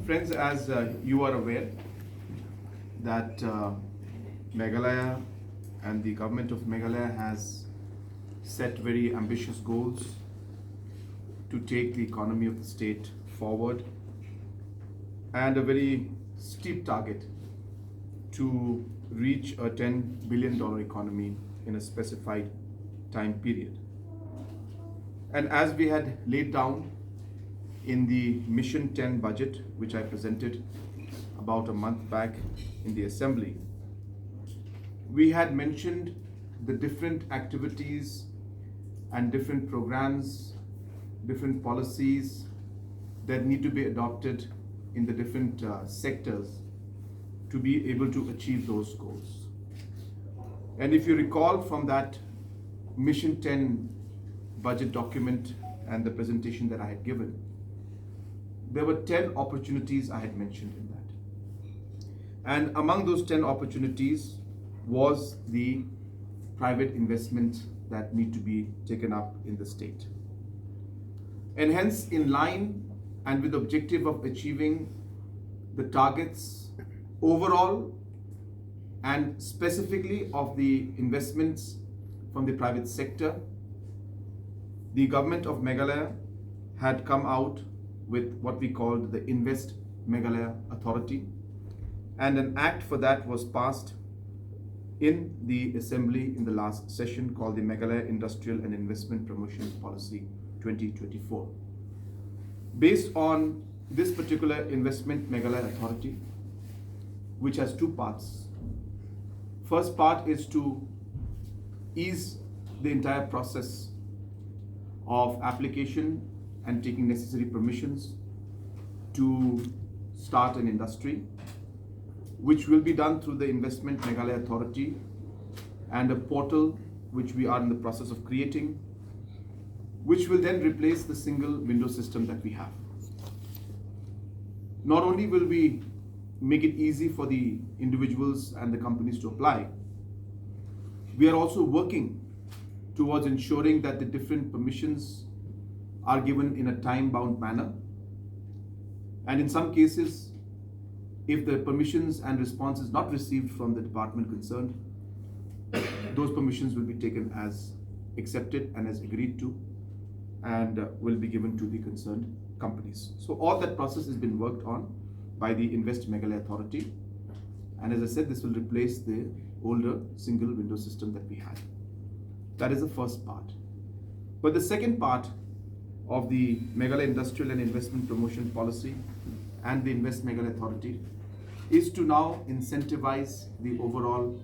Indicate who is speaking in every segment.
Speaker 1: Friends, as you are aware that Meghalaya and the government of Meghalaya has set very ambitious goals to take the economy of the state forward and a very steep target to reach a $10 billion economy in a specified time period. And as we had laid down in the Mission 10 budget, which I presented about a month back in the Assembly, we had mentioned the different activities and different programs, different policies that need to be adopted in the different sectors to be able to achieve those goals. And if you recall from that Mission 10 budget document and the presentation that I had given, there were 10 opportunities I had mentioned in that. And among those 10 opportunities was the private investment that need to be taken up in the state. And hence, in line and with the objective of achieving the targets overall and specifically of the investments from the private sector, the government of Meghalaya had come out with what we called the Invest Meghalaya Authority, and an act for that was passed in the Assembly in the last session called the Meghalaya Industrial and Investment Promotion Policy 2024. Based on this particular Investment Meghalaya Authority, which has two parts. First part is to ease the entire process of application and taking necessary permissions to start an industry, which will be done through the Investment Meghalaya Authority and a portal which we are in the process of creating, which will then replace the single window system that we have. Not only will we make it easy for the individuals and the companies to apply, we are also working towards ensuring that the different permissions are given in a time-bound manner. And in some cases, if the permissions and response is not received from the department concerned, those permissions will be taken as accepted and as agreed to, and will be given to the concerned companies. So all that process has been worked on by the Invest Meghalaya Authority. And as I said, this will replace the older single window system that we had. That is the first part. But the second part of the Meghalaya Industrial and Investment Promotion Policy and the Invest Meghalaya Authority is to now incentivize the overall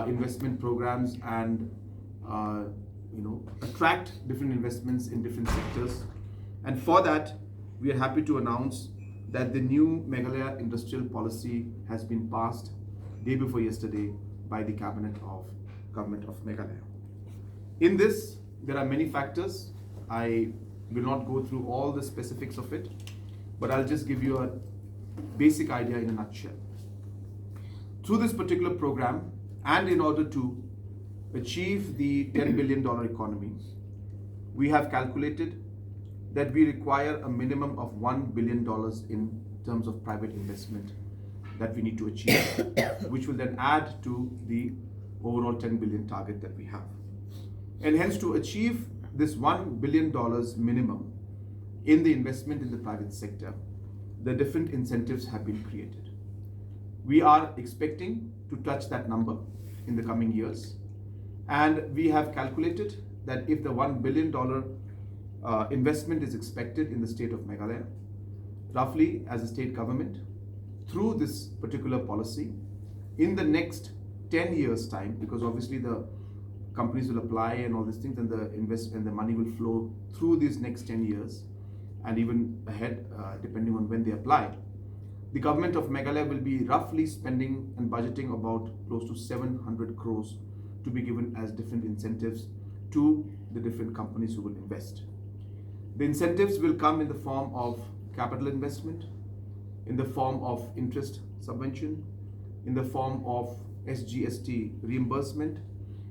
Speaker 1: investment programs and attract different investments in different sectors. And for that, we are happy to announce that the new Meghalaya Industrial Policy has been passed day before yesterday by the Cabinet of Government of Meghalaya. In this, there are many factors. I will not go through all the specifics of it, but I'll just give you a basic idea in a nutshell. Through this particular program, and in order to achieve the $10 billion economy, we have calculated that we require a minimum of $1 billion in terms of private investment that we need to achieve, which will then add to the overall 10 billion target that we have. And hence, to achieve this $1 billion minimum in the investment in the private sector, the different incentives have been created. We are expecting to touch that number in the coming years. And we have calculated that if the $1 billion investment is expected in the state of Meghalaya, roughly as a state government, through this particular policy, in the next 10 years' time, because obviously the companies will apply and all these things, and the money will flow through these next 10 years and even ahead, depending on when they apply. The government of Meghalaya will be roughly spending and budgeting about close to 700 crores to be given as different incentives to the different companies who will invest. The incentives will come in the form of capital investment, in the form of interest subvention, in the form of SGST reimbursement,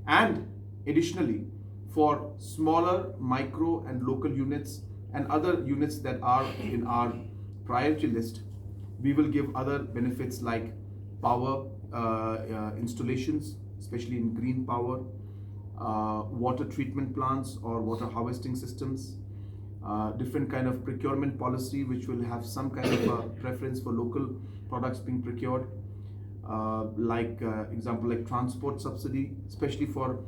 Speaker 1: and additionally for smaller micro and local units and other units that are in our priority list, We will give other benefits like power installations, especially in green power, water treatment plants or water harvesting systems, different kind of procurement policy which will have some kind of a preference for local products being procured, example like transport subsidy, especially for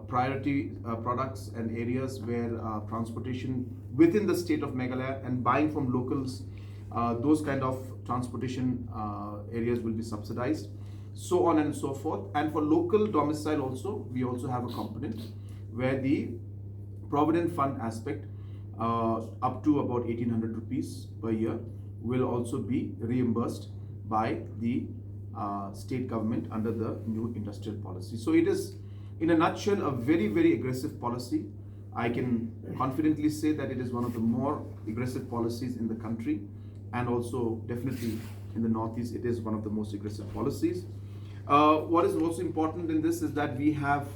Speaker 1: priority products and areas where transportation within the state of Meghalaya and buying from locals, those kind of transportation areas will be subsidized, so on and so forth. And for local domicile also, we also have a component where the provident fund aspect, up to about 1800 rupees per year, will also be reimbursed by the state government under the new industrial policy. So it is, in a nutshell, a very, very aggressive policy. I can confidently say that it is one of the more aggressive policies in the country, and also definitely in the Northeast, it is one of the most aggressive policies. What is also important in this is that we have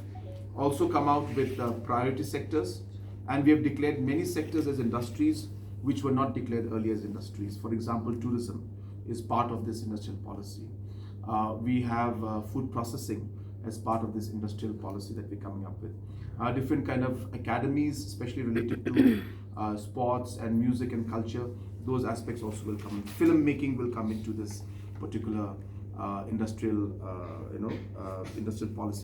Speaker 1: also come out with priority sectors, and we have declared many sectors as industries which were not declared earlier as industries. For example, tourism is part of this industrial policy. We have food processing as part of this industrial policy that we're coming up with. Different kind of academies, especially related to sports and music and culture, those aspects also will come in. Filmmaking will come into this particular industrial policy.